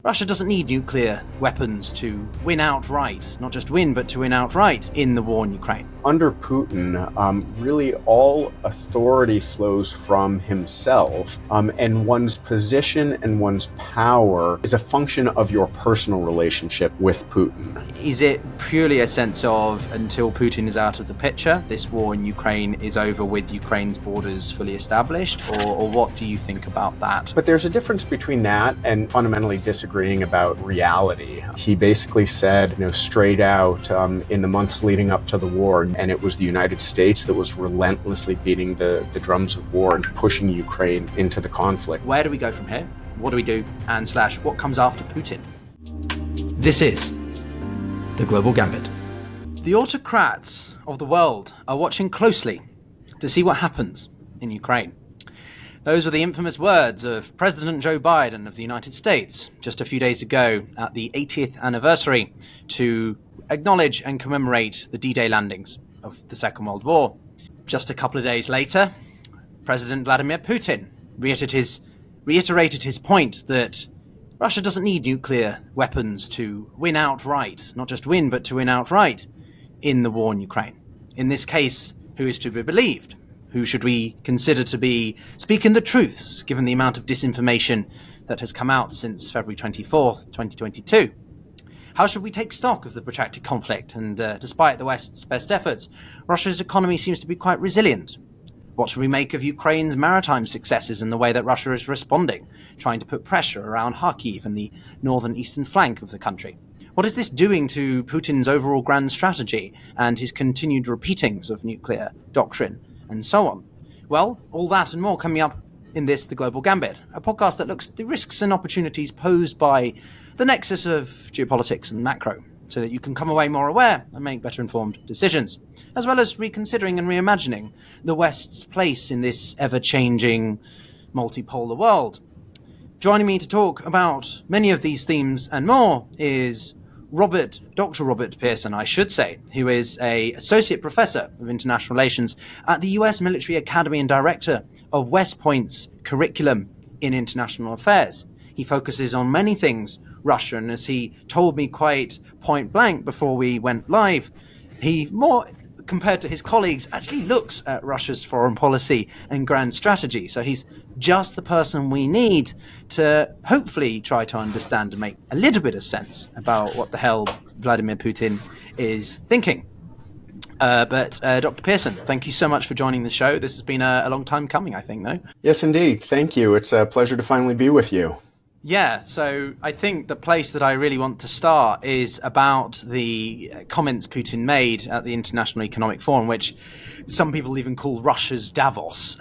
Russia doesn't need nuclear weapons to win outright, not just win, but to win outright in the war in Ukraine. Under Putin, really all authority flows from himself, and one's position and one's power is a function of your personal relationship with Putin. Is it purely a sense of, until Putin is out of the picture, this war in Ukraine is over with Ukraine's borders fully established, or what do you think about that? But there's a difference between that and fundamentally disagreeing about reality. He basically said, straight out in the months leading up to the war, and it was the United States that was relentlessly beating the drums of war and pushing Ukraine into the conflict. Where do we go from here? What do we do? And / what comes after Putin? This is the Global Gambit. The Autocrats of the world are watching closely to see what happens in Ukraine. Those were the infamous words of President Joe Biden of the United States just a few days ago at the 80th anniversary to acknowledge and commemorate the D-Day landings of the Second World War. Just a couple of days later, President Vladimir Putin reiterated his point that Russia doesn't need nuclear weapons to win outright, not just win, but to win outright in the war in Ukraine. In this case, who is to be believed? Who should we consider to be speaking the truths, given the amount of disinformation that has come out since February 24th, 2022? How should we take stock of the protracted conflict? And despite the West's best efforts, Russia's economy seems to be quite resilient. What should we make of Ukraine's maritime successes and the way that Russia is responding, trying to put pressure around Kharkiv and the northern eastern flank of the country? What is this doing to Putin's overall grand strategy and his continued repeatings of nuclear doctrine, and so on? Well, all that and more coming up in this, The Global Gambit, a podcast that looks at the risks and opportunities posed by the nexus of geopolitics and macro, so that you can come away more aware and make better informed decisions, as well as reconsidering and reimagining the West's place in this ever-changing multipolar world. Joining me to talk about many of these themes and more is Dr. Robert Pearson, I should say, who is an associate professor of international relations at the US Military Academy and director of West Point's curriculum in international affairs. He focuses on many things Russia, and as he told me quite point blank before we went live, he, more compared to his colleagues, actually looks at Russia's foreign policy and grand strategy. So he's just the person we need to hopefully try to understand and make a little bit of sense about what the hell Vladimir Putin is thinking. But Dr. Pearson, thank you so much for joining the show. This has been a long time coming, I think, though. Yes, indeed. Thank you. It's a pleasure to finally be with you. Yeah, so I think the place that I really want to start is about the comments Putin made at the International Economic Forum, which some people even call Russia's Davos.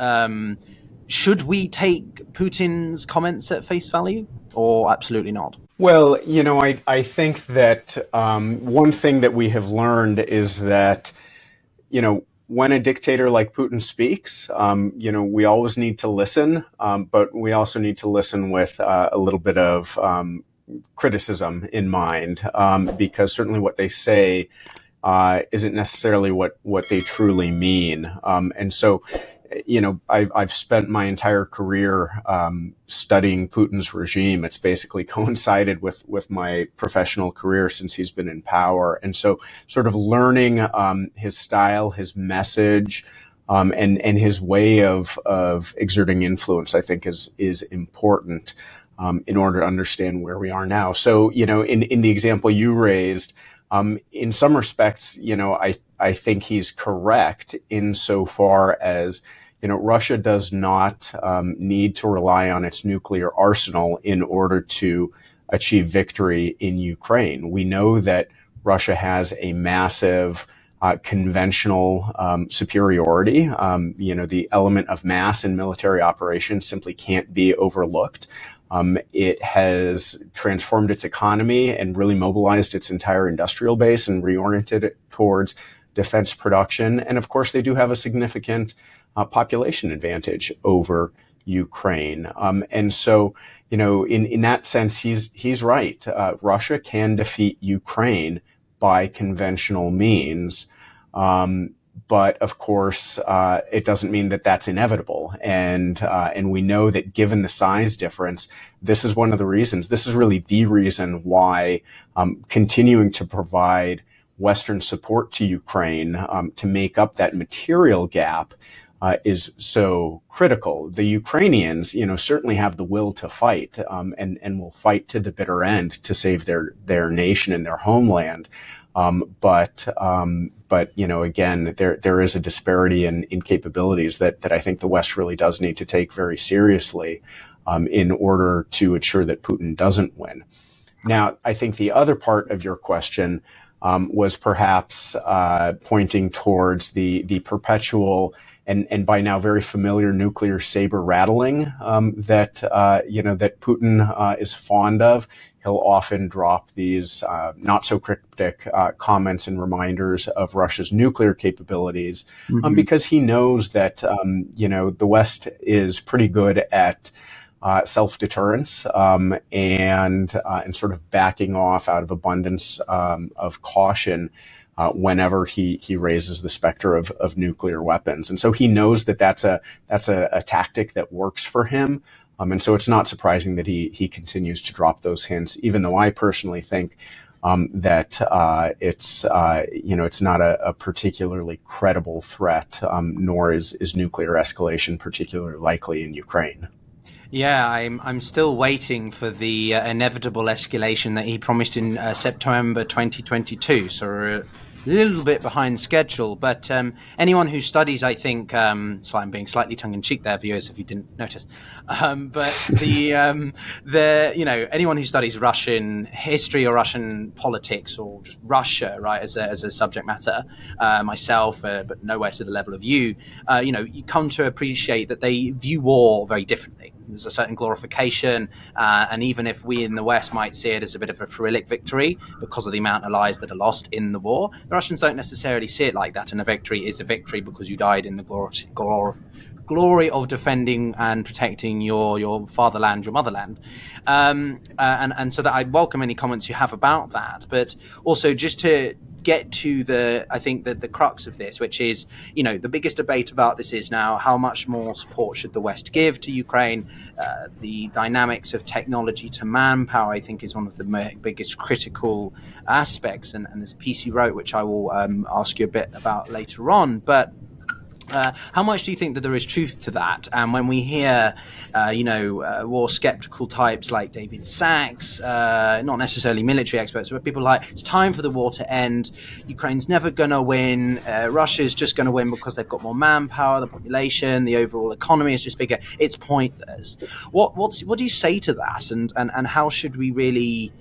Should we take Putin's comments at face value, or absolutely not? Well, I think that one thing that we have learned is that, when a dictator like Putin speaks, we always need to listen, but we also need to listen with a little bit of criticism in mind, because certainly what they say isn't necessarily what they truly mean. And so, I've spent my entire career studying Putin's regime. It's basically coincided with my professional career since he's been in power. And so sort of learning his style, his message, and his way of exerting influence, I think is important in order to understand where we are now. So, in the example you raised, in some respects, I think he's correct insofar as, Russia does not need to rely on its nuclear arsenal in order to achieve victory in Ukraine. We know that Russia has a massive conventional superiority. The element of mass in military operations simply can't be overlooked. It has transformed its economy and really mobilized its entire industrial base and reoriented it towards defense production. And of course, they do have a significant population advantage over Ukraine. And so, in that sense, he's right. Russia can defeat Ukraine by conventional means. But of course, it doesn't mean that that's inevitable. And we know that given the size difference, this is one of the reasons. This is really the reason why continuing to provide Western support to Ukraine to make up that material gap is so critical. The Ukrainians, certainly have the will to fight, and will fight to the bitter end to save their nation and their homeland. But again, there is a disparity in capabilities that I think the West really does need to take very seriously in order to ensure that Putin doesn't win. Now, I think the other part of your question was perhaps pointing towards the perpetual and by now very familiar nuclear saber rattling that Putin is fond of. He'll often drop these not so cryptic comments and reminders of Russia's nuclear capabilities because he knows that the West is pretty good at self-deterrence and sort of backing off out of abundance of caution whenever he raises the specter of nuclear weapons. And so he knows that that's a tactic that works for him. And so it's not surprising that he continues to drop those hints, even though I personally think that it's not a particularly credible threat, nor is nuclear escalation particularly likely in Ukraine. Yeah, I'm still waiting for the inevitable escalation that he promised in September 2022. So we're a little bit behind schedule. But anyone who studies, I think, so I'm being slightly tongue-in-cheek there, viewers, if you didn't notice. But anyone who studies Russian history or Russian politics or just Russia, right, as a subject matter, myself, but nowhere to the level of you come to appreciate that they view war very differently. There's a certain glorification, and even if we in the West might see it as a bit of a Cyrillic victory because of the amount of lives that are lost in the war, the Russians don't necessarily see it like that, and a victory is a victory because you died in the glory of defending and protecting your fatherland, your motherland. And so that I welcome any comments you have about that, but also just to get to the crux of this, which is, the biggest debate about this is now how much more support should the West give to Ukraine. The dynamics of technology to manpower, I think, is one of the biggest critical aspects. And there's a piece you wrote, which I will ask you a bit about later on. But how much do you think that there is truth to that? And when we hear, more skeptical types like David Sachs, not necessarily military experts, but people like, it's time for the war to end. Ukraine's never going to win. Russia's just going to win because they've got more manpower, the population, the overall economy is just bigger. It's pointless. What do you say to that? And how should we really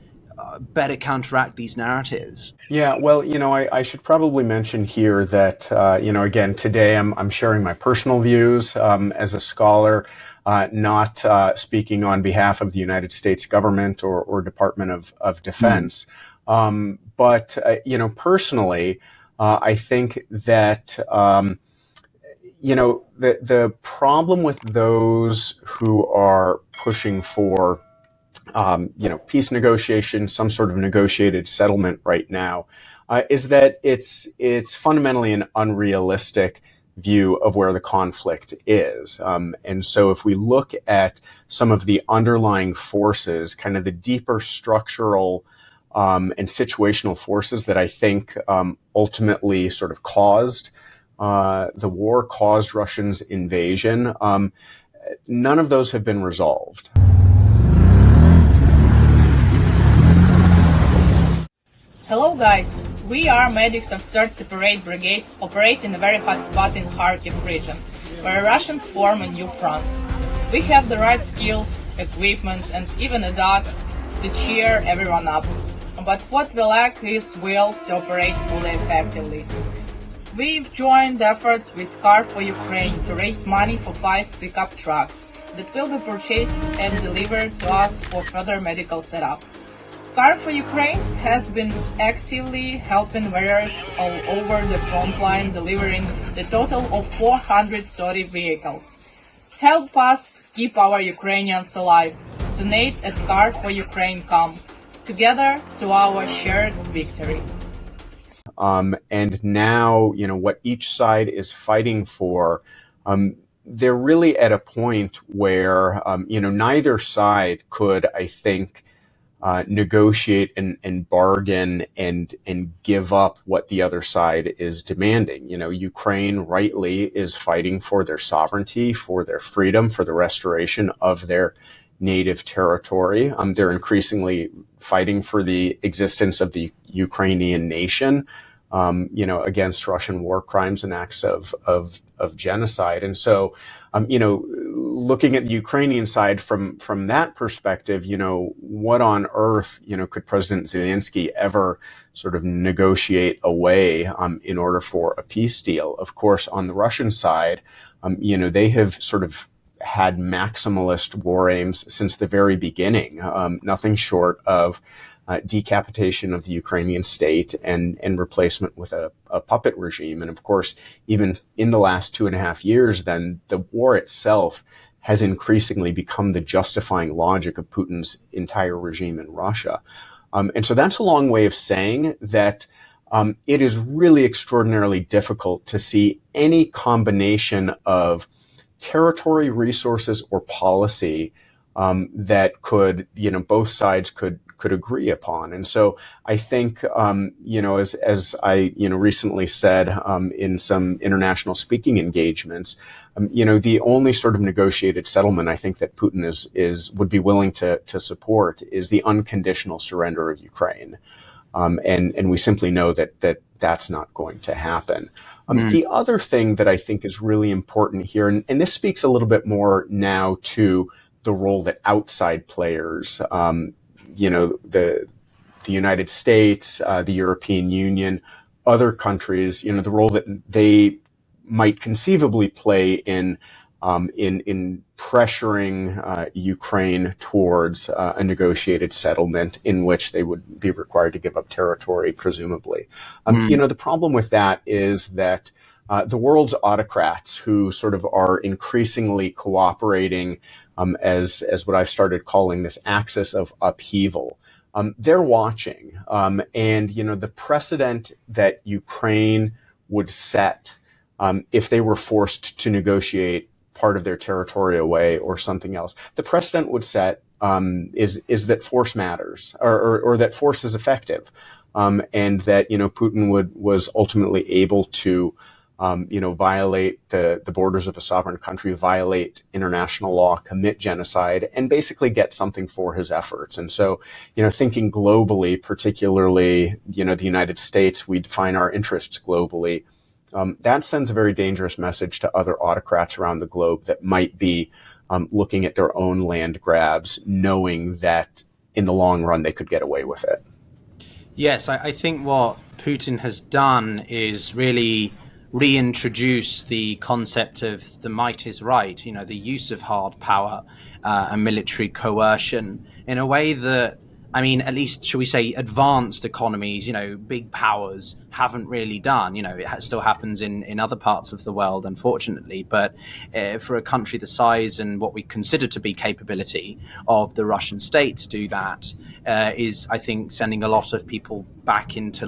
better counteract these narratives? Yeah, well, I should probably mention here that, again, today I'm sharing my personal views as a scholar, not speaking on behalf of the United States government or Department of Defense. But personally, I think that, the problem with those who are pushing for peace negotiation, some sort of negotiated settlement right now, is that it's fundamentally an unrealistic view of where the conflict is. And so if we look at some of the underlying forces, kind of the deeper structural and situational forces that I think ultimately sort of caused the war, caused Russia's invasion, none of those have been resolved. Hello guys, we are medics of 3rd Separate Brigade, operate in a very hot spot in Kharkiv region, where Russians form a new front. We have the right skills, equipment and even a dog to cheer everyone up. But what we lack is wills to operate fully effectively. We've joined efforts with Car for Ukraine to raise money for 5 pickup trucks that will be purchased and delivered to us for further medical setup. Car for Ukraine has been actively helping warriors all over the front line, delivering the total of 430 vehicles. Help us keep our Ukrainians alive. Donate at carforukraine.com. Together to our shared victory. And now, what each side is fighting for, they're really at a point where, neither side could, I think, negotiate and bargain and give up what the other side is demanding. Ukraine rightly is fighting for their sovereignty, for their freedom, for the restoration of their native territory. They're increasingly fighting for the existence of the Ukrainian nation, against Russian war crimes and acts of genocide. And so, looking at the Ukrainian side from that perspective, what on earth, could President Zelensky ever sort of negotiate away in order for a peace deal? Of course, on the Russian side, they have sort of had maximalist war aims since the very beginning, nothing short of decapitation of the Ukrainian state and replacement with a puppet regime. And of course, even in the last 2.5 years, then the war itself has increasingly become the justifying logic of Putin's entire regime in Russia. And so that's a long way of saying that it is really extraordinarily difficult to see any combination of territory, resources, or policy that could, both sides could agree upon. And so I think, as I, recently said in some international speaking engagements, the only sort of negotiated settlement I think that Putin would be willing to support is the unconditional surrender of Ukraine. And we simply know that that's not going to happen. The other thing that I think is really important here, and this speaks a little bit more now to the role that outside players, the United States, the European Union, other countries, the role that they might conceivably play in pressuring Ukraine towards a negotiated settlement in which they would be required to give up territory, presumably. The problem with that is that the world's autocrats, who sort of are increasingly cooperating as what I've started calling this axis of upheaval, they're watching. And the precedent that Ukraine would set if they were forced to negotiate part of their territory away or something else, the precedent would set is that force matters, or that force is effective, and that Putin was ultimately able to violate the borders of a sovereign country, violate international law, commit genocide, and basically get something for his efforts. And so, thinking globally, particularly, the United States, we define our interests globally. That sends a very dangerous message to other autocrats around the globe that might be looking at their own land grabs, knowing that in the long run they could get away with it. Yes, I think what Putin has done is really reintroduce the concept of the might is right, the use of hard power and military coercion in a way that, at least, shall we say, advanced economies, big powers haven't really done. It still happens in other parts of the world, unfortunately. But for a country the size and what we consider to be capability of the Russian state to do that is, I think, sending a lot of people back into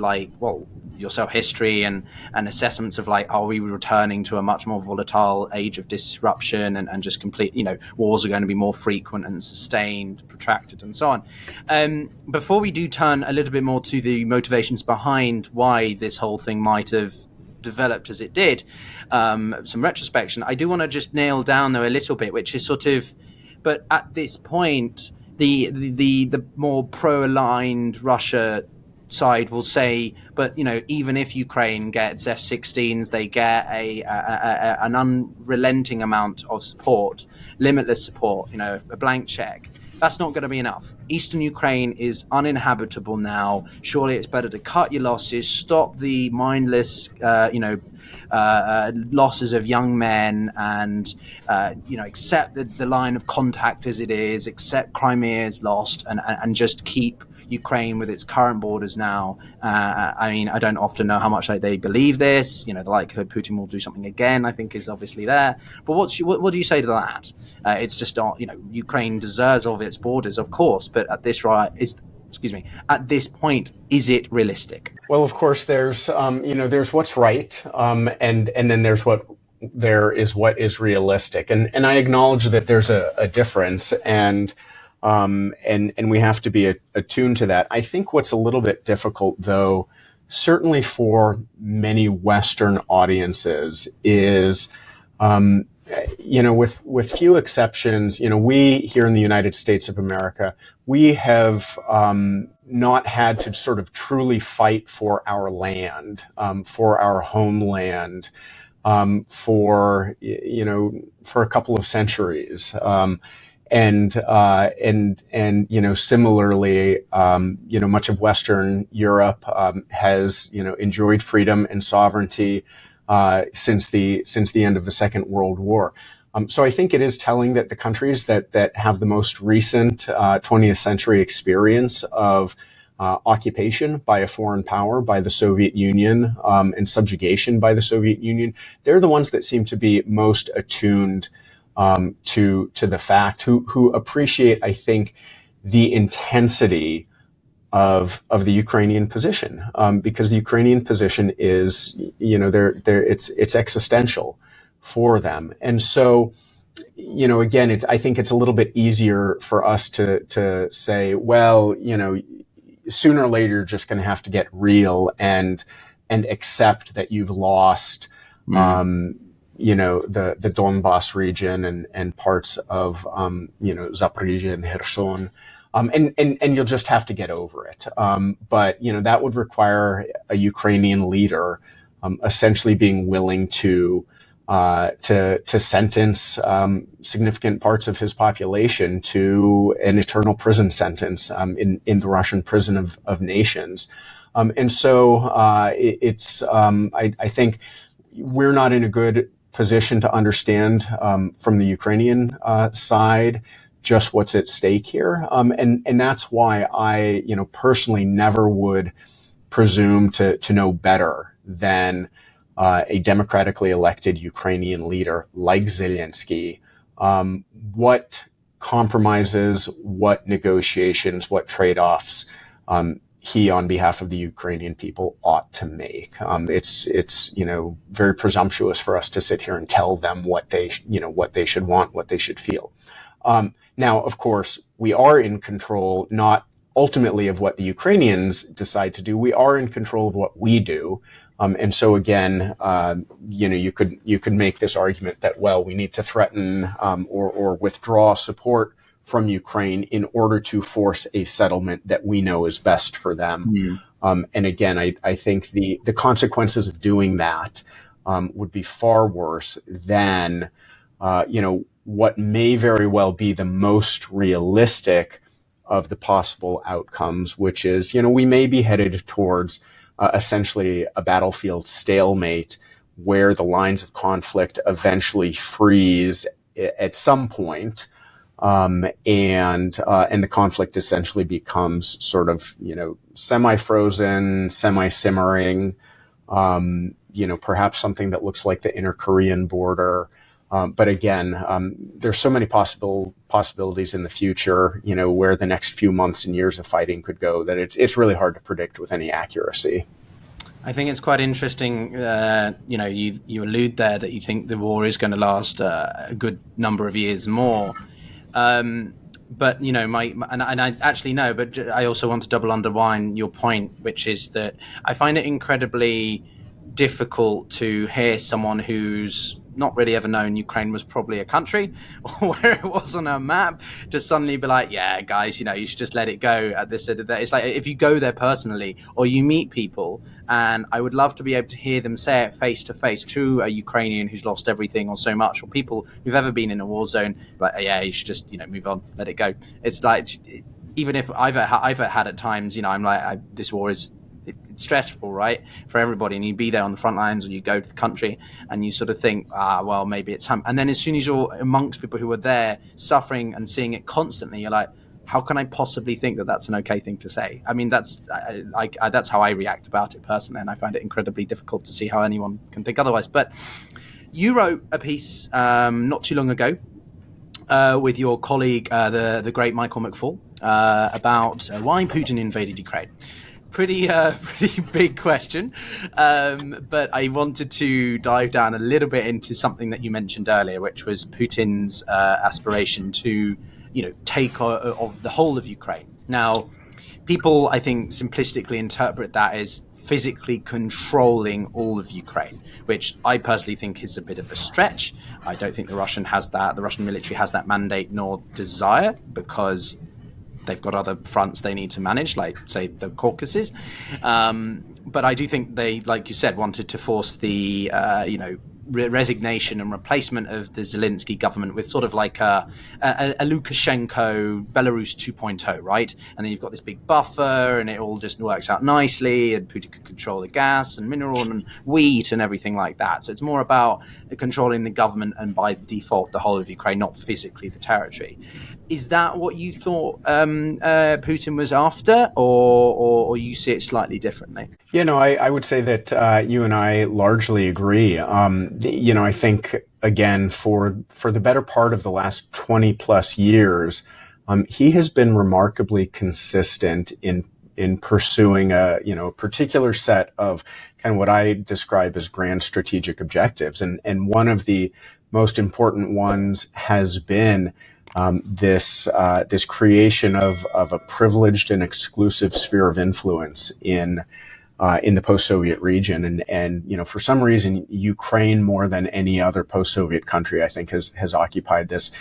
yourself history and assessments of are we returning to a much more volatile age of disruption and just complete, wars are going to be more frequent and sustained, protracted, and so on. Before we do turn a little bit more to the motivations behind why this whole thing might have developed as it did, some retrospection, I do want to just nail down though a little bit, which is sort of, but at this point, the more pro-aligned Russia side will say, but even if Ukraine gets F-16s, they get an unrelenting amount of support, limitless support, a blank check. That's not going to be enough. Eastern Ukraine is uninhabitable now. Surely it's better to cut your losses, stop the mindless, losses of young men, and accept the line of contact as it is, accept Crimea is lost, and just keep Ukraine with its current borders now. I don't often know how much they believe this. The likelihood Putin will do something again, I think, is obviously there. But what do you say to that? It's just Ukraine deserves all of its borders, of course, but at this right, at this point, is it realistic? Well, of course, there's there's what's right, and then there is what is realistic, and I acknowledge that there's a difference, and we have to be attuned to that. I think what's a little bit difficult, though, certainly for many Western audiences, is with few exceptions, we here in the United States of America, we have not had to sort of truly fight for our land, for our homeland, for a couple of centuries, and similarly, much of Western Europe has enjoyed freedom and sovereignty since the end of the Second World War. So I think it is telling that the countries that have the most recent 20th century experience of occupation by a foreign power, by the Soviet Union, and subjugation by the Soviet Union, they're the ones that seem to be most attuned to the fact, who appreciate, I think, the intensity of the Ukrainian position, because the Ukrainian position is, it's existential for them. And so, again, I think it's a little bit easier for us to say, well, sooner or later you're just going to have to get real and accept that you've lost, the Donbass region and parts of, Zaporizhia and Kherson. And you'll just have to get over it. But that would require a Ukrainian leader essentially being willing to sentence significant parts of his population to an eternal prison sentence in the Russian prison of nations. And so I think we're not in a good position to understand from the Ukrainian side just what's at stake here. And that's why I, personally never would presume to know better than a democratically elected Ukrainian leader like Zelensky, what compromises, what negotiations, what trade-offs he, on behalf of the Ukrainian people, ought to make. It's very presumptuous for us to sit here and tell them what they should want, what they should feel. Now, of course, we are in control, not ultimately of what the Ukrainians decide to do. We are in control of what we do. And so again, you could make this argument that, well, we need to threaten or withdraw support from Ukraine in order to force a settlement that we know is best for them. And again, I think the consequences of doing that would be far worse than what may very well be the most realistic of the possible outcomes, which is, we may be headed towards essentially a battlefield stalemate where the lines of conflict eventually freeze at some point, and the conflict essentially becomes sort of, semi-frozen, semi-simmering, perhaps something that looks like the inner Korean border. But again, there's so many possibilities in the future, where the next few months and years of fighting could go, that it's really hard to predict with any accuracy. I think it's quite interesting. You allude there that you think the war is going to last a good number of years more. But I actually know, but I also want to double underline your point, which is that I find it incredibly difficult to hear someone who's not really ever known Ukraine was probably a country or where it was on a map, to suddenly be like, yeah, guys, you should just let it go at this. It's like, if you go there personally or you meet people, and I would love to be able to hear them say it face to face to a Ukrainian who's lost everything or so much, or people who've ever been in a war zone, like, yeah, you should just, move on, let it go. It's like, even if I've had at times, I'm like, this war is, it's stressful, right, for everybody, and you be there on the front lines, or you go to the country and you sort of think, well, maybe it's time. And then as soon as you're amongst people who are there suffering and seeing it constantly, you're like, how can I possibly think that that's an okay thing to say? I mean, that's how I react about it personally, and I find it incredibly difficult to see how anyone can think otherwise. But you wrote a piece not too long ago with your colleague, the great Michael McFaul, about why Putin invaded Ukraine. Pretty big question, but I wanted to dive down a little bit into something that you mentioned earlier, which was Putin's aspiration to, take the whole of Ukraine. Now, people, I think, simplistically interpret that as physically controlling all of Ukraine, which I personally think is a bit of a stretch. I don't think the Russian military has that mandate nor desire, because they've got other fronts they need to manage, like, say, the Caucasus. But I do think they, like you said, wanted to force the, resignation and replacement of the Zelensky government with sort of like a Lukashenko Belarus 2.0, right? And then you've got this big buffer, and it all just works out nicely, and Putin could control the gas and mineral and wheat and everything like that. So it's more about controlling the government and by default the whole of Ukraine, not physically the territory. Is that what you thought Putin was after, or you see it slightly differently? I would say that you and I largely agree. I think, again, for the better part of the last 20 plus years, he has been remarkably consistent in pursuing a particular set of kind of what I describe as grand strategic objectives. And one of the most important ones has been this creation of a privileged and exclusive sphere of influence in the post-Soviet region, and for some reason, Ukraine, more than any other post-Soviet country, I think has occupied this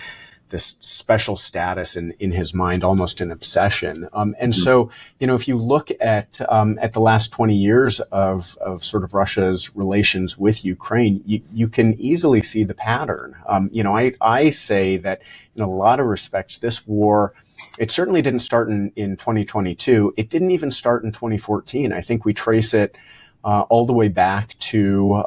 special status in his mind, almost an obsession. And so, if you look at the last 20 years of sort of Russia's relations with Ukraine, you can easily see the pattern. I say that in a lot of respects, this war, it certainly didn't start in 2022. It didn't even start in 2014. I think we trace it all the way back to,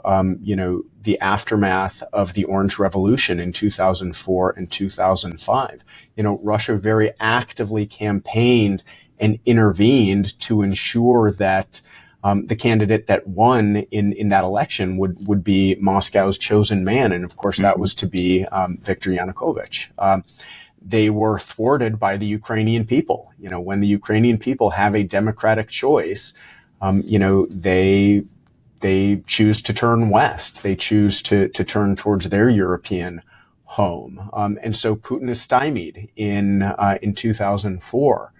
the aftermath of the Orange Revolution in 2004 and 2005. Russia very actively campaigned and intervened to ensure that the candidate that won in that election would be Moscow's chosen man. And of course, that was to be Viktor Yanukovych. They were thwarted by the Ukrainian people. When the Ukrainian people have a democratic choice, they choose to turn west. They choose to turn towards their European home. And so Putin is stymied in 2004.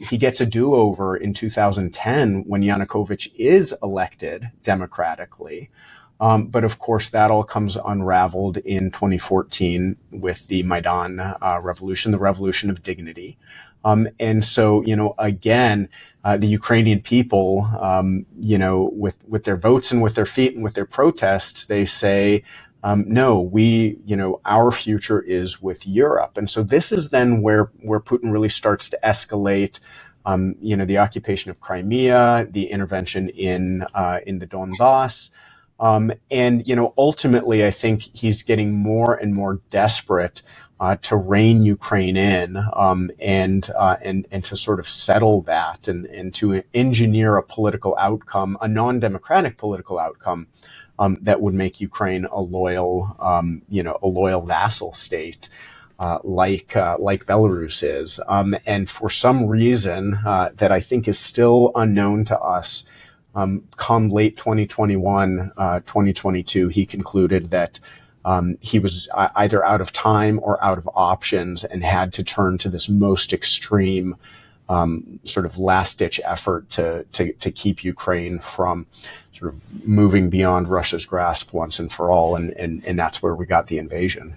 He gets a do-over in 2010 when Yanukovych is elected democratically. But of course, that all comes unraveled in 2014 with the Maidan revolution, the revolution of dignity. And so, again, the Ukrainian people, with their votes and with their feet and with their protests, they say, no, our future is with Europe. And so this is then where Putin really starts to escalate, the occupation of Crimea, the intervention in the Donbass. Ultimately, I think he's getting more and more desperate to rein Ukraine in, and to sort of settle that, and to engineer a political outcome, a non-democratic political outcome, that would make Ukraine a loyal vassal state, like Belarus is. And for some reason that I think is still unknown to us, come late 2021, 2022, he concluded that he was either out of time or out of options and had to turn to this most extreme sort of last-ditch effort to keep Ukraine from sort of moving beyond Russia's grasp once and for all, and that's where we got the invasion.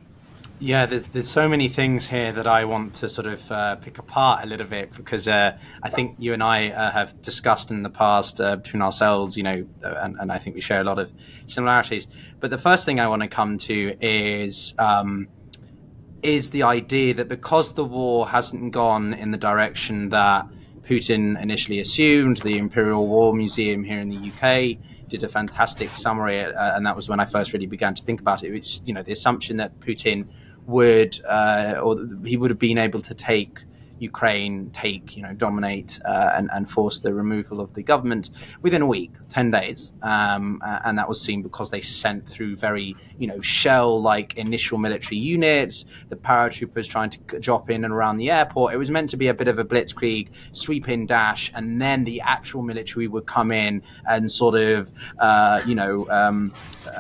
Yeah, there's so many things here that I want to sort of pick apart a little bit, because I think you and I have discussed in the past between ourselves, and I think we share a lot of similarities. But the first thing I want to come to is the idea that because the war hasn't gone in the direction that Putin initially assumed, the Imperial War Museum here in the UK did a fantastic summary, and that was when I first really began to think about it. It's, the assumption that Putin would, or he would have been able to take Ukraine take, dominate and force the removal of the government within a week, 10 days. And that was seen because they sent through very, shell-like initial military units, the paratroopers trying to drop in and around the airport. It was meant to be a bit of a blitzkrieg, sweep in, dash, and then the actual military would come in and sort of,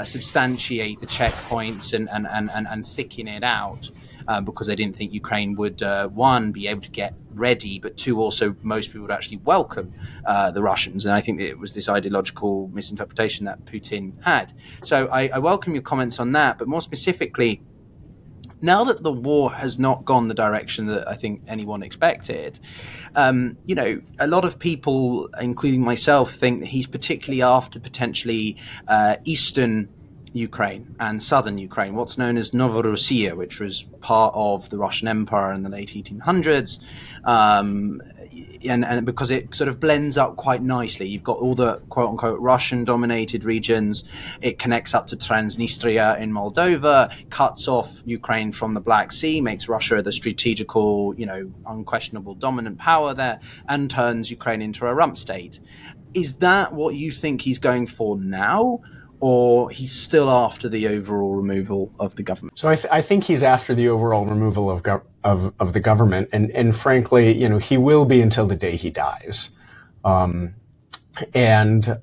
substantiate the checkpoints and thicken it out. Because they didn't think Ukraine would, one, be able to get ready, but two, also most people would actually welcome the Russians. And I think it was this ideological misinterpretation that Putin had. So I welcome your comments on that, but more specifically, now that the war has not gone the direction that I think anyone expected, a lot of people, including myself, think that he's particularly after potentially eastern Ukraine and southern Ukraine, what's known as Novorossiya, which was part of the Russian Empire in the late 1800s, and because it sort of blends up quite nicely. You've got all the quote-unquote Russian-dominated regions. It connects up to Transnistria in Moldova, cuts off Ukraine from the Black Sea, makes Russia the strategical, unquestionable dominant power there, and turns Ukraine into a rump state. Is that what you think he's going for now? Or he's still after the overall removal of the government? So I think he's after the overall removal of the government, and frankly, he will be until the day he dies, and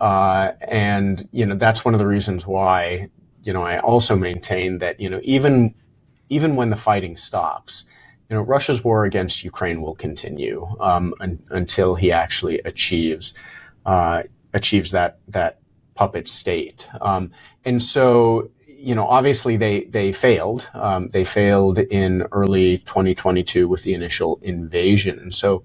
that's one of the reasons why I also maintain that even when the fighting stops, Russia's war against Ukraine will continue until he actually achieves that puppet state. And so, obviously they failed. They failed in early 2022 with the initial invasion. And so,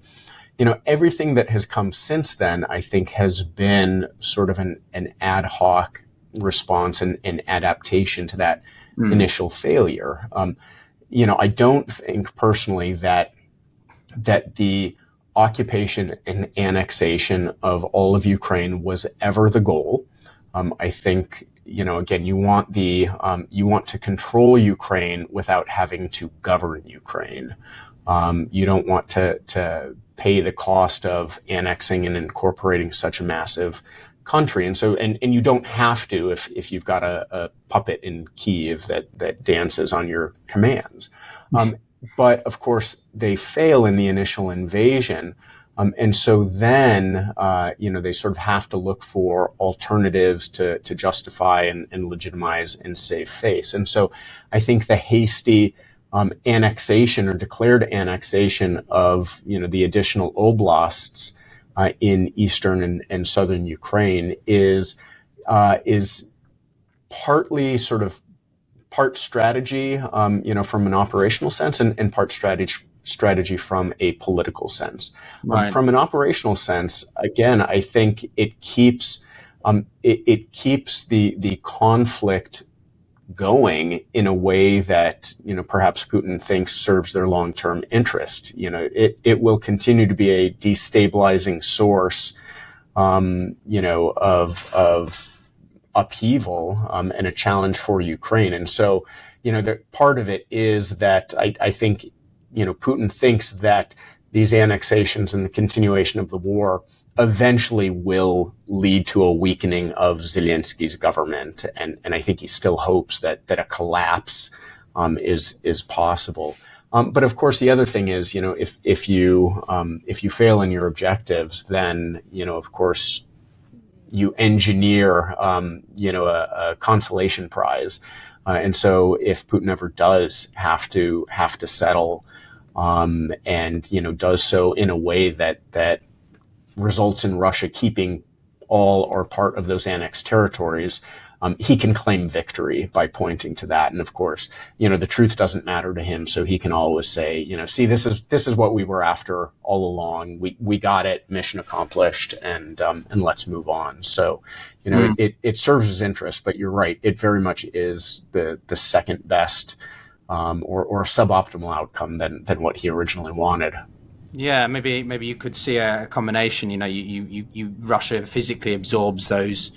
everything that has come since then, I think, has been sort of an ad hoc response and adaptation to that initial failure. I don't think personally that the occupation and annexation of all of Ukraine was ever the goal. I think, again, you want to control Ukraine without having to govern Ukraine. You don't want to pay the cost of annexing and incorporating such a massive country. And so, and you don't have to if you've got a puppet in Kyiv that dances on your commands. But of course, they fail in the initial invasion. And so then, they sort of have to look for alternatives to justify and legitimize and save face. And so I think the hasty annexation or declared annexation of, the additional oblasts in eastern and southern Ukraine is partly sort of part strategy, from an operational sense and part strategy from a political sense. Right. From an operational sense, again, I think it keeps the conflict going in a way that perhaps Putin thinks serves their long-term interest. It will continue to be a destabilizing source, of upheaval and a challenge for Ukraine. And so, part of it is that I think Putin thinks that these annexations and the continuation of the war eventually will lead to a weakening of Zelensky's government. And I think he still hopes that a collapse is possible. But of course, the other thing is, if you fail in your objectives, then, of course, you engineer, a consolation prize. And so if Putin ever does have to settle, and, does so in a way that results in Russia keeping all or part of those annexed territories, he can claim victory by pointing to that. And of course, the truth doesn't matter to him. So he can always say, see, this is what we were after all along. We got it, mission accomplished, and let's move on. So, it serves his interest, but you're right. It very much is the second best, or suboptimal outcome than what he originally wanted. Yeah, maybe you could see a combination. Russia physically absorbs those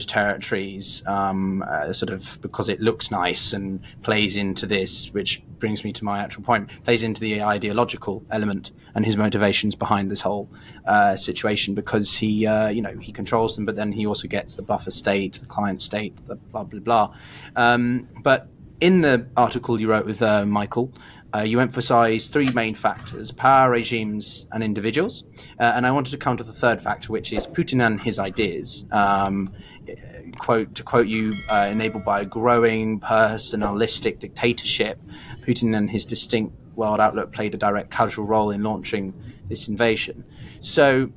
territories, sort of because it looks nice and plays into this, which brings me to my actual point. Plays into the ideological element and his motivations behind this whole situation, because he controls them, but then he also gets the buffer state, the client state, the blah blah blah. But in the article you wrote with Michael, you emphasize three main factors: power, regimes, and individuals. And I wanted to come to the third factor, which is Putin and his ideas. To quote you, enabled by a growing personalistic dictatorship, Putin and his distinct world outlook played a direct causal role in launching this invasion. So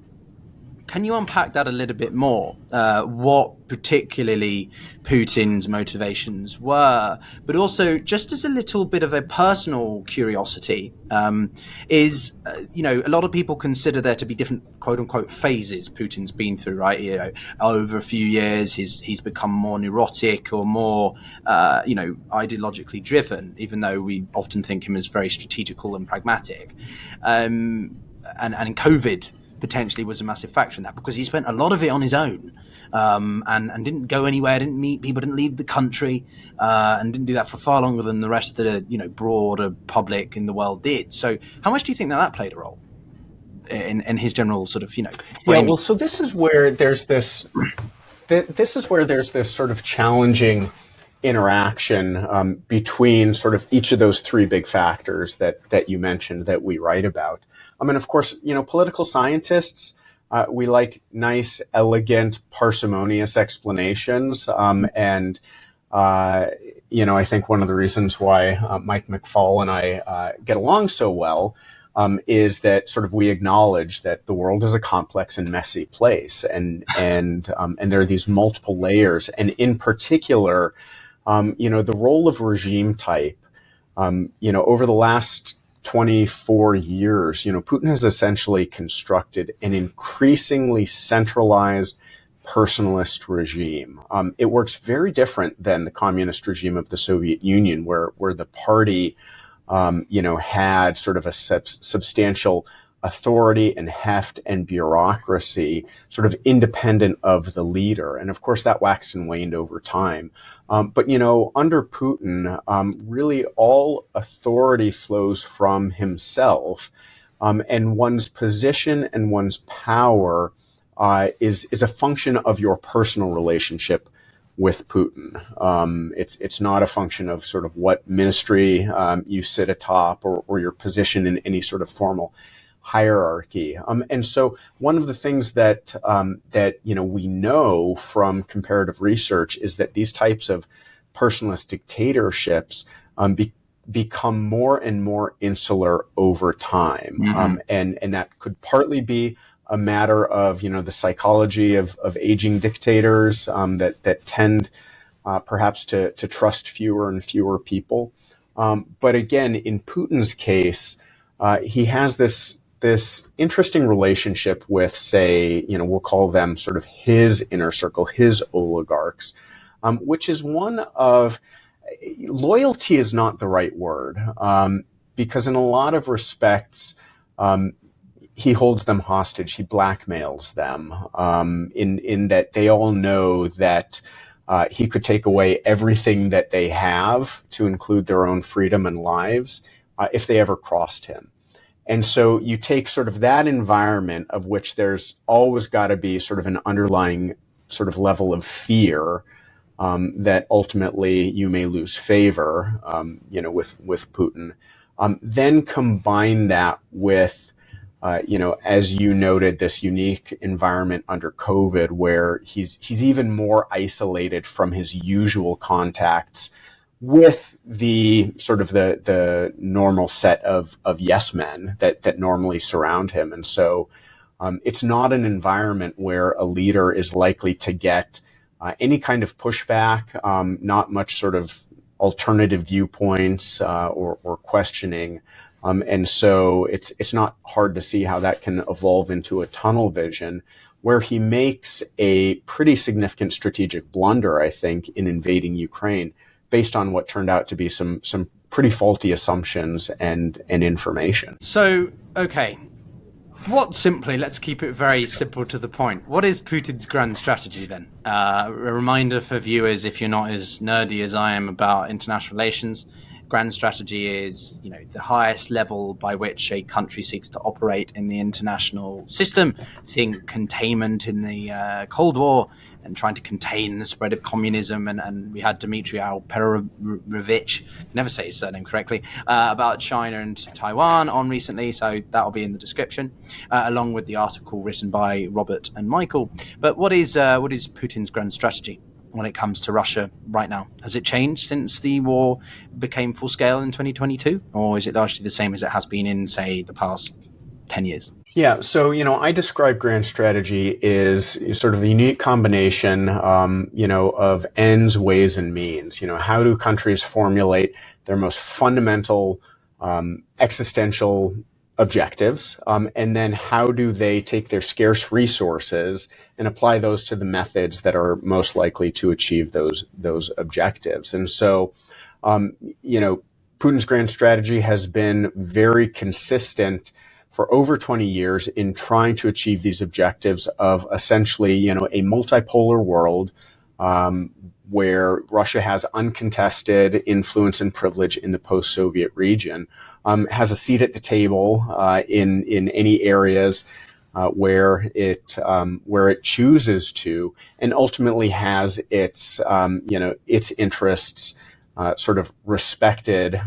can you unpack that a little bit more? What particularly Putin's motivations were, but also just as a little bit of a personal curiosity, a lot of people consider there to be different quote unquote phases Putin's been through, right? Over a few years, he's become more neurotic or more, ideologically driven, even though we often think him as very strategical and pragmatic. And in COVID, potentially was a massive factor in that, because he spent a lot of it on his own, and didn't go anywhere, didn't meet people, didn't leave the country, and didn't do that for far longer than the rest of the broader public in the world did. So how much do you think that played a role in his general sort of framing? Yeah, well, so this is where there's this sort of challenging interaction between sort of each of those three big factors that you mentioned that we write about. I mean, of course, political scientists, we like nice, elegant, parsimonious explanations. I think one of the reasons why Mike McFall and I get along so well is that sort of we acknowledge that the world is a complex and messy place, and there are these multiple layers, and in particular, the role of regime type, over the last 24 years, Putin has essentially constructed an increasingly centralized personalist regime. It works very different than the communist regime of the Soviet Union, where the party, had sort of a substantial authority and heft and bureaucracy sort of independent of the leader. And of course that waxed and waned over time. But under Putin, really all authority flows from himself, and one's position and one's power is a function of your personal relationship with Putin. It's not a function of sort of what ministry you sit atop, or your position in any sort of formal hierarchy. And so one of the things that we know from comparative research is that these types of personalist dictatorships become more and more insular over time. Mm-hmm. And that could partly be a matter of, the psychology of aging dictators that tend perhaps to trust fewer and fewer people. But again, in Putin's case, he has this interesting relationship with, say, we'll call them sort of his inner circle, his oligarchs, which is one of, loyalty is not the right word, because in a lot of respects, he holds them hostage, he blackmails them, in that they all know that he could take away everything that they have, to include their own freedom and lives, if they ever crossed him. And so you take sort of that environment, of which there's always got to be sort of an underlying sort of level of fear, that ultimately you may lose favor, with Putin. Then combine that with, as you noted, this unique environment under COVID, where he's even more isolated from his usual contacts with the sort of the normal set of yes men that normally surround him. And so it's not an environment where a leader is likely to get any kind of pushback, not much sort of alternative viewpoints or questioning. And so it's not hard to see how that can evolve into a tunnel vision, where he makes a pretty significant strategic blunder, I think, in invading Ukraine, based on what turned out to be some pretty faulty assumptions and information. So, okay, Simply, let's keep it very simple to the point. What is Putin's grand strategy then? A reminder for viewers, if you're not as nerdy as I am about international relations, grand strategy is, the highest level by which a country seeks to operate in the international system. Think containment in the Cold War and trying to contain the spread of communism. And we had Dmitry Alperovich, never say his surname correctly, about China and Taiwan on recently. So that'll be in the description, along with the article written by Robert and Michael. But what is Putin's grand strategy when it comes to Russia right now? Has it changed since the war became full scale in 2022? Or is it largely the same as it has been in, say, the past 10 years? Yeah, so, I describe grand strategy is sort of the unique combination, of ends, ways, and means. How do countries formulate their most fundamental existential objectives, and then how do they take their scarce resources and apply those to the methods that are most likely to achieve those objectives. And so, Putin's grand strategy has been very consistent for over 20 years in trying to achieve these objectives of essentially, a multipolar world where Russia has uncontested influence and privilege in the post-Soviet region, has a seat at the table in any areas where it chooses to, and ultimately has its interests sort of respected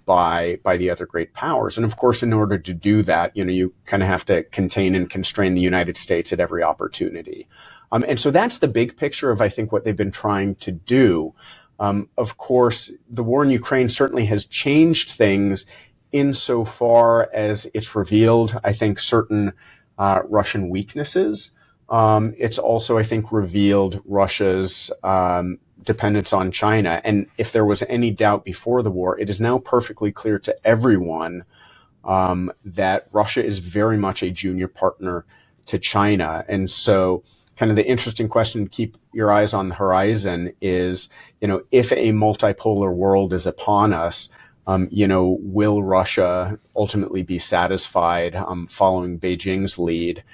by the other great powers. And of course, in order to do that, you kind of have to contain and constrain the United States at every opportunity. And so that's the big picture of, I think, what they've been trying to do. Of course, the war in Ukraine certainly has changed things insofar as it's revealed, I think, certain Russian weaknesses. It's also, I think, revealed Russia's dependence on China. And if there was any doubt before the war, it is now perfectly clear to everyone that Russia is very much a junior partner to China. And so kind of the interesting question to keep your eyes on the horizon is, if a multipolar world is upon us, will Russia ultimately be satisfied following Beijing's lead?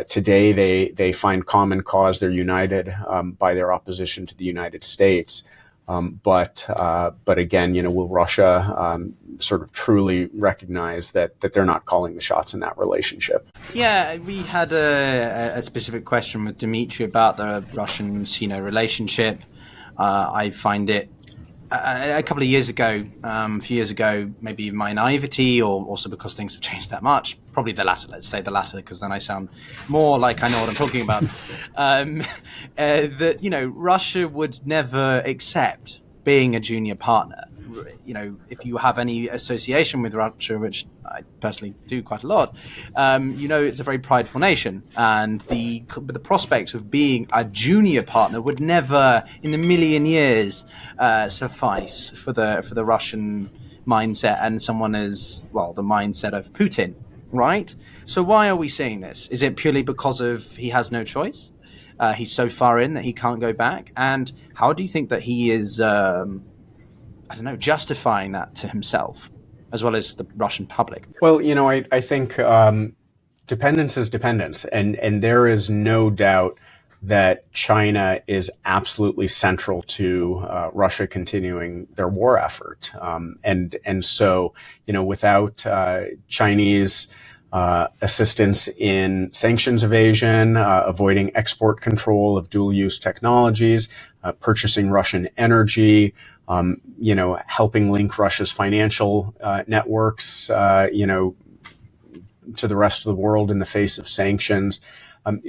Today, they find common cause. They're united by their opposition to the United States. But again, will Russia sort of truly recognize that they're not calling the shots in that relationship? Yeah, we had a specific question with Dmitry about the Russian-Sino relationship. I find it a couple of years ago, a few years ago, maybe my naivety, or also because things have changed that much. Probably the latter. Let's say the latter, because then I sound more like I know what I'm talking about. That Russia would never accept being a junior partner. If you have any association with Russia, which I personally do quite a lot, it's a very prideful nation, and the prospect of being a junior partner would never, in a million years, suffice for the Russian mindset and someone as well the mindset of Putin, right? So why are we seeing this? Is it purely because of he has no choice? He's so far in that he can't go back, and how do you think that he is? Justifying that to himself, as well as the Russian public? Well, I think dependence is dependence, and there is no doubt that China is absolutely central to Russia continuing their war effort, and so without Chinese assistance in sanctions evasion, avoiding export control of dual-use technologies, purchasing Russian energy, helping link Russia's financial networks, to the rest of the world in the face of sanctions.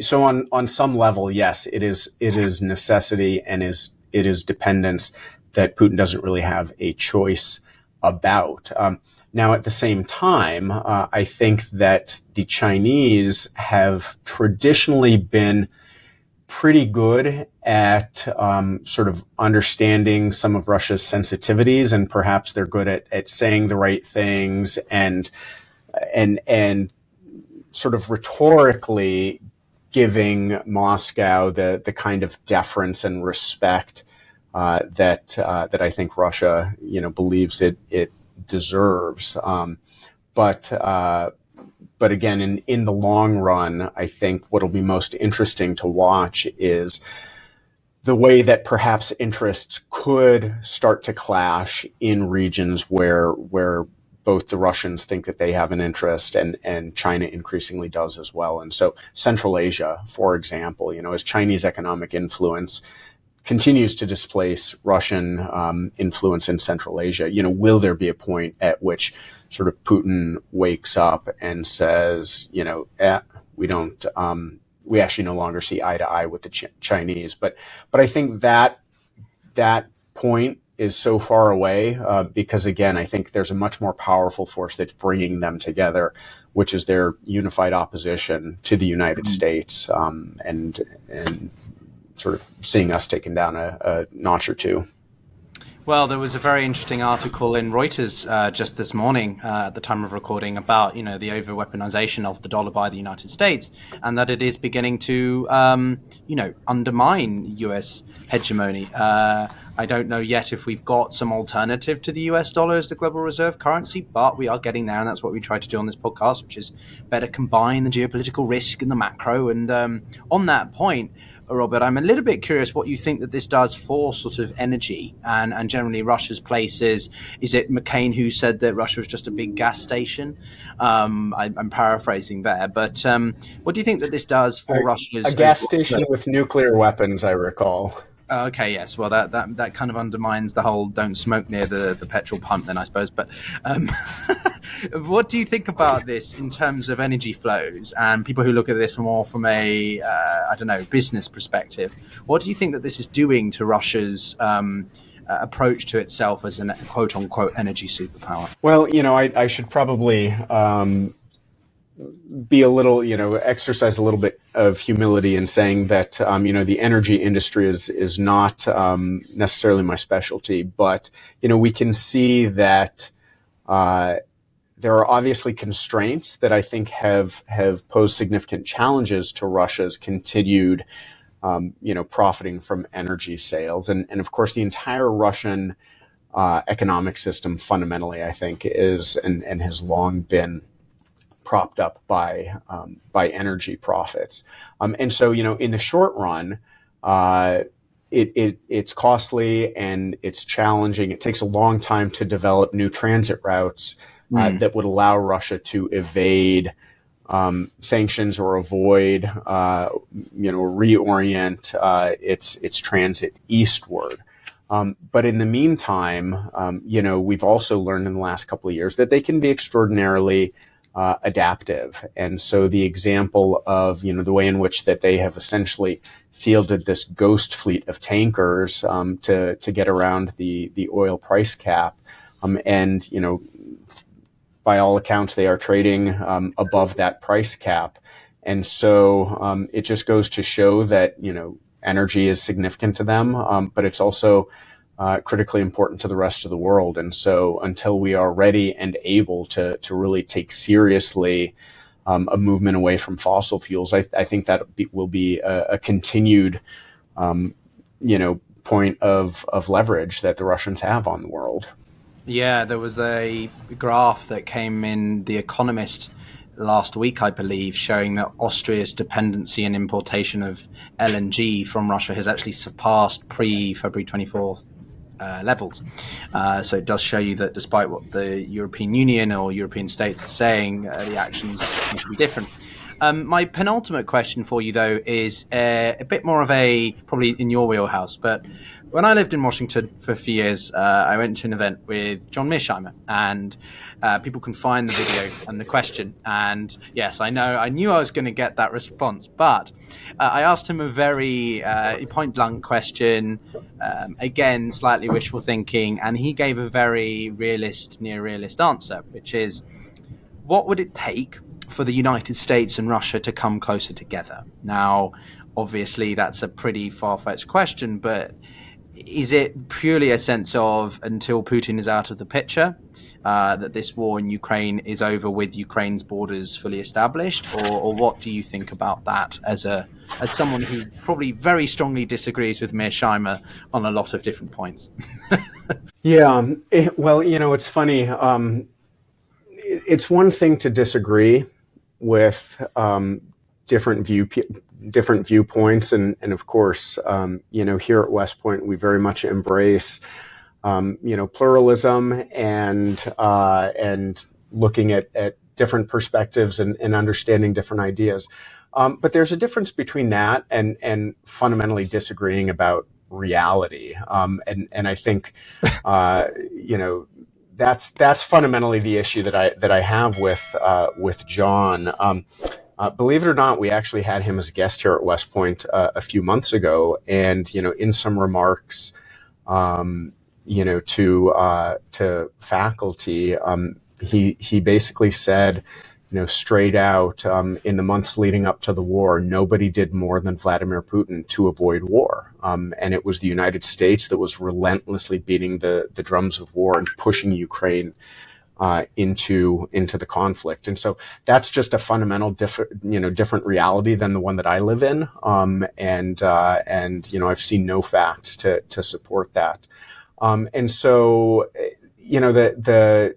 So on some level, yes, it is necessity and it is dependence that Putin doesn't really have a choice about. Now, at the same time, I think that the Chinese have traditionally been pretty good at sort of understanding some of Russia's sensitivities, and perhaps they're good at saying the right things and sort of rhetorically giving Moscow the kind of deference and respect that I think Russia believes it deserves. But but again, in the long run, I think what'll be most interesting to watch is the way that perhaps interests could start to clash in regions where both the Russians think that they have an interest and China increasingly does as well. And so Central Asia, for example, as Chinese economic influence continues to displace Russian influence in Central Asia, will there be a point at which sort of Putin wakes up and says, we actually no longer see eye to eye with the Chinese. But I think that point is so far away because, again, I think there's a much more powerful force that's bringing them together, which is their unified opposition to the United States and sort of seeing us taken down a notch or two. Well, there was a very interesting article in Reuters just this morning at the time of recording about, the over-weaponization of the dollar by the United States, and that it is beginning to, undermine U.S. hegemony. I don't know yet if we've got some alternative to the US dollar as the global reserve currency, but we are getting there, and that's what we try to do on this podcast, which is better combine the geopolitical risk and the macro. And on that point, Robert, I'm a little bit curious what you think that this does for sort of energy and generally Russia's places. Is it McCain who said that Russia was just a big gas station? I'm paraphrasing there, but what do you think that this does for Russia's... A gas station with nuclear weapons, I recall. Okay, yes. Well, that kind of undermines the whole "don't smoke near the petrol pump," then I suppose. But what do you think about this in terms of energy flows and people who look at this from a business perspective? What do you think that this is doing to Russia's approach to itself as a quote unquote energy superpower? Well, I should probably be a little, exercise a little bit of humility in saying that, the energy industry is not necessarily my specialty, but, we can see that there are obviously constraints that I think have posed significant challenges to Russia's continued, profiting from energy sales. And of course, the entire Russian economic system fundamentally, I think, is and has long been propped up by energy profits, and so in the short run, it's costly and it's challenging. It takes a long time to develop new transit routes that would allow Russia to evade sanctions or avoid, reorient its transit eastward. But in the meantime, we've also learned in the last couple of years that they can be extraordinarily adaptive. And so the example of, the way in which that they have essentially fielded this ghost fleet of tankers to get around the oil price cap. And, by all accounts, they are trading above that price cap. And so it just goes to show that, energy is significant to them, but it's also critically important to the rest of the world. And so until we are ready and able to really take seriously a movement away from fossil fuels, I think that will be a continued, point of leverage that the Russians have on the world. Yeah, there was a graph that came in The Economist last week, I believe, showing that Austria's dependency and importation of LNG from Russia has actually surpassed pre-February 24th levels. So it does show you that despite what the European Union or European states are saying, the actions seem to be different. My penultimate question for you, though, is a bit more of probably in your wheelhouse, but when I lived in Washington for a few years, I went to an event with John Mearsheimer, and people can find the video and the question. And yes, I knew I was going to get that response, but I asked him a very point-blank question, again, slightly wishful thinking, and he gave a very near-realist answer, which is, what would it take for the United States and Russia to come closer together? Now, obviously, that's a pretty far-fetched question, but is it purely a sense of, until Putin is out of the picture, that this war in Ukraine is over with Ukraine's borders fully established, or what do you think about that as someone who probably very strongly disagrees with Mearsheimer on a lot of different points? Yeah, well, it's funny. It's one thing to disagree with different viewpoints, and of course, here at West Point, we very much embrace pluralism and looking at different perspectives and understanding different ideas. But there's a difference between that and fundamentally disagreeing about reality. And I think, that's fundamentally the issue that I have with John. Believe it or not, we actually had him as a guest here at West Point a few months ago, and in some remarks, to faculty, he basically said, straight out, in the months leading up to the war, nobody did more than Vladimir Putin to avoid war. And it was the United States that was relentlessly beating the drums of war and pushing Ukraine into the conflict. And so that's just a fundamental different reality than the one that I live in. And I've seen no facts to support that. And so, the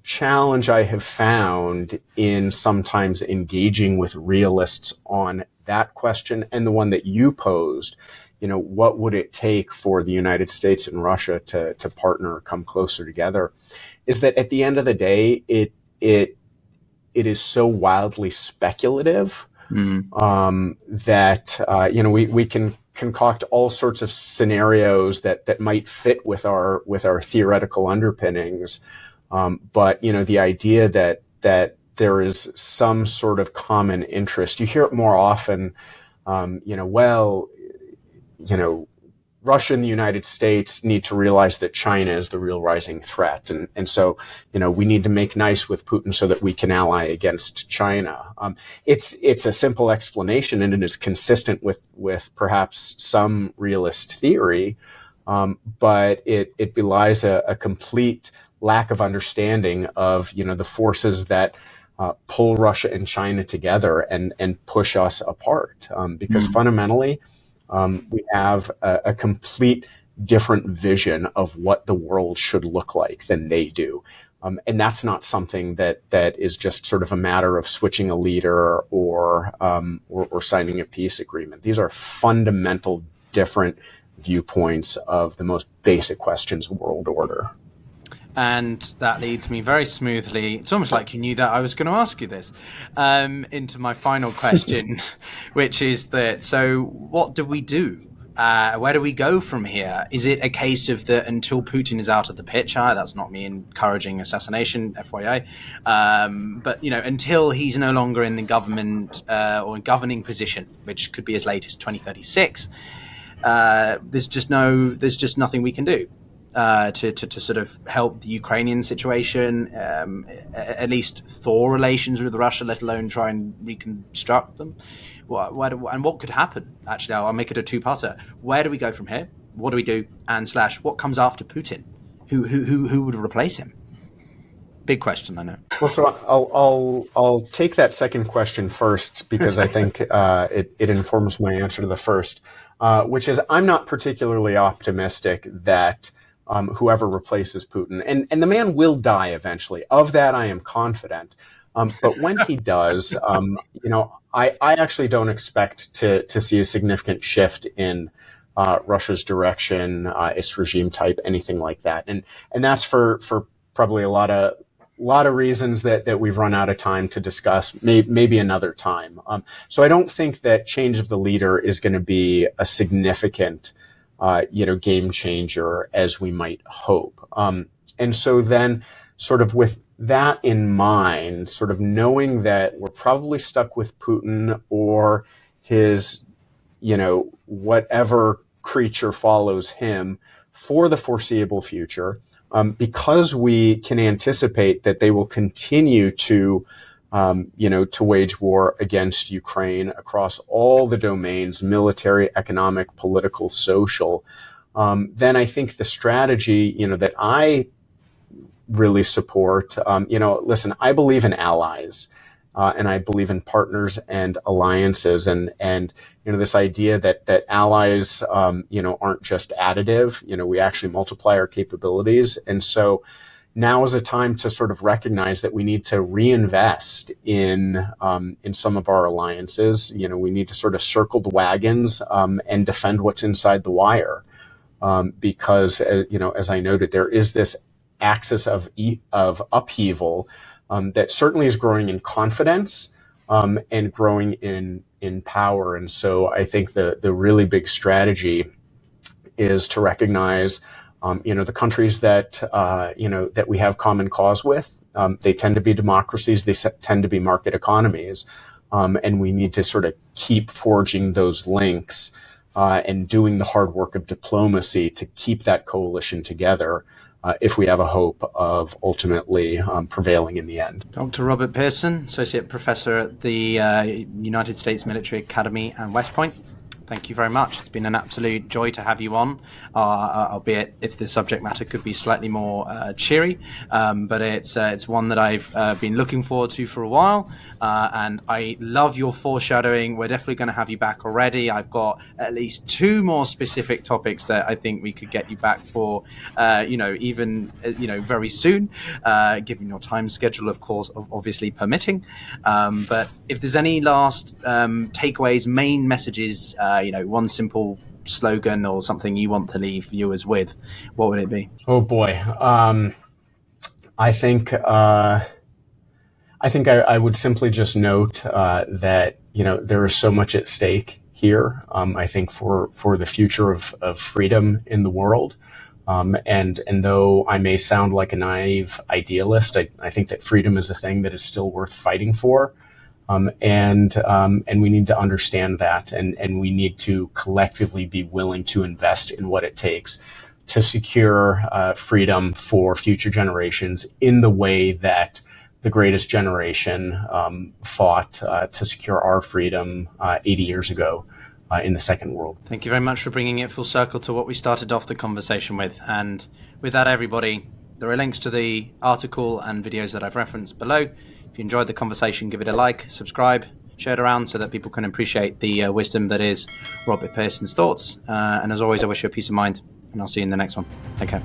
challenge I have found in sometimes engaging with realists on that question and the one that you posed, what would it take for the United States and Russia to partner or come closer together, is that at the end of the day, it is so wildly speculative that we can concoct all sorts of scenarios that might fit with our theoretical underpinnings. But the idea that there is some sort of common interest, you hear it more often. Russia and the United States need to realize that China is the real rising threat. And so, we need to make nice with Putin so that we can ally against China. It's a simple explanation, and it is consistent with perhaps some realist theory. But it belies a complete lack of understanding of, the forces that pull Russia and China together and push us apart. Because fundamentally, we have a complete different vision of what the world should look like than they do. And that's not something that is just sort of a matter of switching a leader or signing a peace agreement. These are fundamental different viewpoints of the most basic questions of world order. And that leads me very smoothly, it's almost like you knew that I was going to ask you this, into my final question, which is that, so what do we do? Where do we go from here? Is it a case of that until Putin is out of the picture? That's not me encouraging assassination, FYI. But, until he's no longer in the government or governing position, which could be as late as 2036, there's just nothing we can do. To sort of help the Ukrainian situation, at least thaw relations with Russia, let alone try and reconstruct them. And what could happen? Actually, I'll make it a two-parter. Where do we go from here? What do we do? And / what comes after Putin? Who would replace him? Big question, I know. Well, so I'll take that second question first, because I think it informs my answer to the first, which is I'm not particularly optimistic that whoever replaces Putin, and the man will die eventually. Of that, I am confident. But when he does, I actually don't expect to see a significant shift in Russia's direction, its regime type, anything like that. And that's for probably a lot of reasons that we've run out of time to discuss, maybe another time. So I don't think that change of the leader is going to be a significant game changer as we might hope. And so then sort of with that in mind, sort of knowing that we're probably stuck with Putin or his, whatever creature follows him for the foreseeable future, because we can anticipate that they will continue to wage war against Ukraine across all the domains, military, economic, political, social, then I think the strategy, that I really support, listen, I believe in allies, and I believe in partners and alliances, and this idea that allies, aren't just additive, we actually multiply our capabilities. And so, now is a time to sort of recognize that we need to reinvest in some of our alliances. We need to sort of circle the wagons and defend what's inside the wire, because as I noted, there is this axis of upheaval that certainly is growing in confidence and growing in power. And so I think the really big strategy is to recognize the countries that that we have common cause with. They tend to be democracies. They tend to be market economies, and we need to sort of keep forging those links and doing the hard work of diplomacy to keep that coalition together if we have a hope of ultimately prevailing in the end. Dr. Robert Pearson, Associate Professor at the United States Military Academy and West Point. Thank you very much. It's been an absolute joy to have you on, albeit if the subject matter could be slightly more cheery. But it's one that I've been looking forward to for a while, and I love your foreshadowing. We're definitely going to have you back already. I've got at least 2 more specific topics that I think we could get you back for, very soon, given your time schedule, of course, obviously permitting. But if there's any last takeaways, main messages, one simple slogan or something you want to leave viewers with, what would it be? Oh boy. I think I would simply just note that there is so much at stake here. I think for the future of freedom in the world, and though I may sound like a naive idealist, I think that freedom is a thing that is still worth fighting for. And we need to understand that, and we need to collectively be willing to invest in what it takes to secure freedom for future generations in the way that the greatest generation fought to secure our freedom 80 years ago in the Second World. Thank you very much for bringing it full circle to what we started off the conversation with. And with that, everybody, there are links to the article and videos that I've referenced below. If you enjoyed the conversation, give it a like, subscribe, share it around so that people can appreciate the wisdom that is Robert Pearson's thoughts. And as always, I wish you a peace of mind, and I'll see you in the next one. Take care.